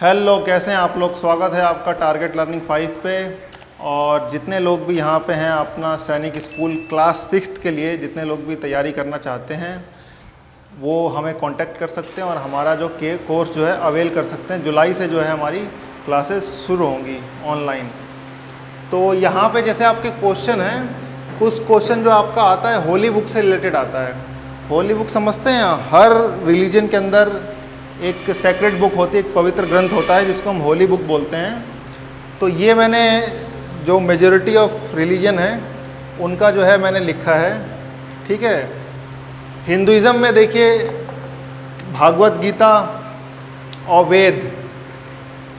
Hello, कैसे हैं आप लोग। स्वागत है आपका टारगेट लर्निंग 5 पे। और जितने लोग भी यहाँ पे हैं अपना सैनिक स्कूल क्लास 6 के लिए जितने लोग भी तैयारी करना चाहते हैं वो हमें कांटेक्ट कर सकते हैं और हमारा जो कोर्स जो है अवेल कर सकते हैं। जुलाई से जो है हमारी क्लासेस शुरू होंगी ऑनलाइन। तो यहाँ पे जैसे आपके क्वेश्चन हैं, कुछ क्वेश्चन जो आपका आता है होली बुक से रिलेटेड आता है। होली बुक समझते हैं, हर रिलीजन के अंदर एक सेक्रेड बुक होती है, एक पवित्र ग्रंथ होता है जिसको हम होली बुक बोलते हैं। तो ये मैंने जो मेजॉरिटी ऑफ रिलीजन है उनका जो है मैंने लिखा है, ठीक है। हिंदुइज़्म में देखिए भागवत गीता और वेद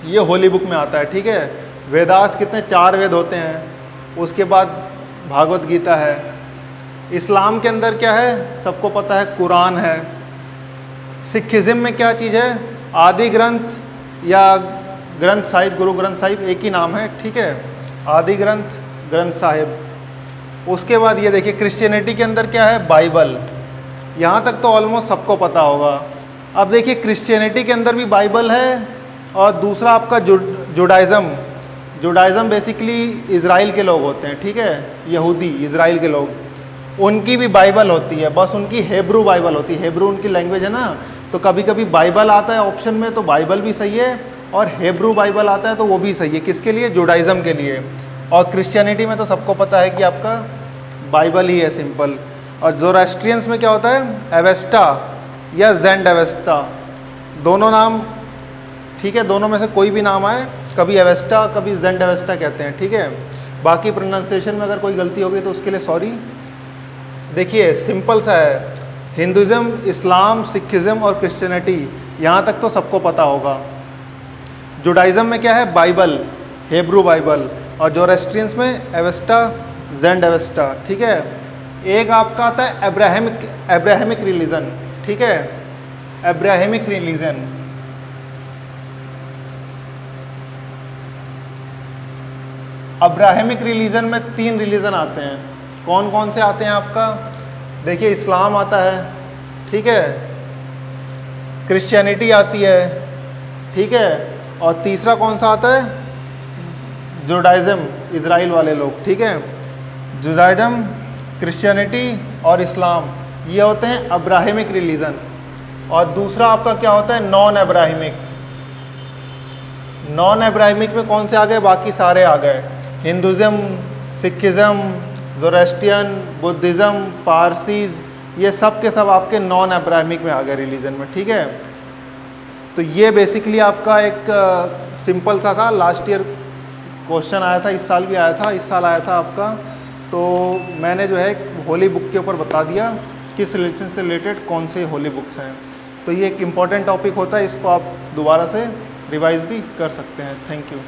ये होली बुक में आता है, ठीक है। वेदास कितने 4 वेद होते हैं, उसके बाद भागवत गीता है। इस्लाम के अंदर क्या है सबको पता है, कुरान है। सिखिज़्म में क्या चीज़ है, आदि ग्रंथ या ग्रंथ साहिब, गुरु ग्रंथ साहिब एक ही नाम है, ठीक है। आदि ग्रंथ, ग्रंथ साहिब। उसके बाद ये देखिए क्रिश्चियनिटी के अंदर क्या है, बाइबल। यहाँ तक तो ऑलमोस्ट सबको पता होगा। अब देखिए क्रिश्चियनिटी के अंदर भी बाइबल है और दूसरा आपका जुडाइज़म बेसिकली इज़राइल के लोग होते हैं, ठीक है। यहूदी इज़राइल के लोग, उनकी भी बाइबल होती है, बस उनकी हेब्रू बाइबल होती है। हेब्रू उनकी लैंग्वेज है ना, तो कभी कभी बाइबल आता है ऑप्शन में तो बाइबल भी सही है, और हेब्रू बाइबल आता है तो वो भी सही है। किसके लिए, जुडाइज़म के लिए। और क्रिश्चियनिटी में तो सबको पता है कि आपका बाइबल ही है, सिंपल। और ज़ोरास्ट्रियंस में क्या होता है, एवेस्टा या ज़ेंड एवेस्टा, दोनों नाम, ठीक है। दोनों में से कोई भी नाम आए, कभी एवेस्टा कभी ज़ेंड एवेस्टा कहते हैं, ठीक है। बाकी प्रोनाउंसिएशन में अगर कोई गलती होगी तो उसके लिए सॉरी। देखिए सिंपल सा है, हिंदुइज़्म, इस्लाम, सिखिज़्म और क्रिश्चियनिटी, यहाँ तक तो सबको पता होगा। जुडाइज़म में क्या है, बाइबल, हेब्रू बाइबल। और ज़ोरास्ट्रियंस में एवेस्टा, ज़ेंड एवेस्टा, ठीक है। एक आपका आता है अब्राहमिक रिलीजन, ठीक है। अब्राहमिक रिलीजन, अब्राहमिक रिलीजन में 3 रिलीजन आते हैं। कौन कौन से आते हैं आपका, देखिए इस्लाम आता है, ठीक है। क्रिश्चियनिटी आती है, ठीक है। और तीसरा कौन सा आता है, जुडाइज़म, इज़राइल वाले लोग, ठीक है। जुडाइज़म, क्रिश्चियनिटी और इस्लाम, ये होते हैं अब्राहमिक रिलीजन। और दूसरा आपका क्या होता है, नॉन अब्राहमिक। नॉन अब्राहमिक में कौन से आ गए, बाकी सारे आ गए, हिंदुइज़्म, सिखिज़्म, ज़ोरास्ट्रियन, बुद्धिज़्म, पारसीज़, ये सब के सब आपके नॉन अब्राहमिक में आ गए रिलीजन में, ठीक है। तो ये बेसिकली आपका एक सिंपल सा था। लास्ट ईयर क्वेश्चन आया था, इस साल भी आया था, इस साल आया था आपका। तो मैंने जो है होली बुक के ऊपर बता दिया किस रिलीजन से रिलेटेड कौन से होली बुक्स हैं। तो ये एक इम्पॉर्टेंट टॉपिक होता है, इसको आप दोबारा से रिवाइज भी कर सकते हैं। Thank you.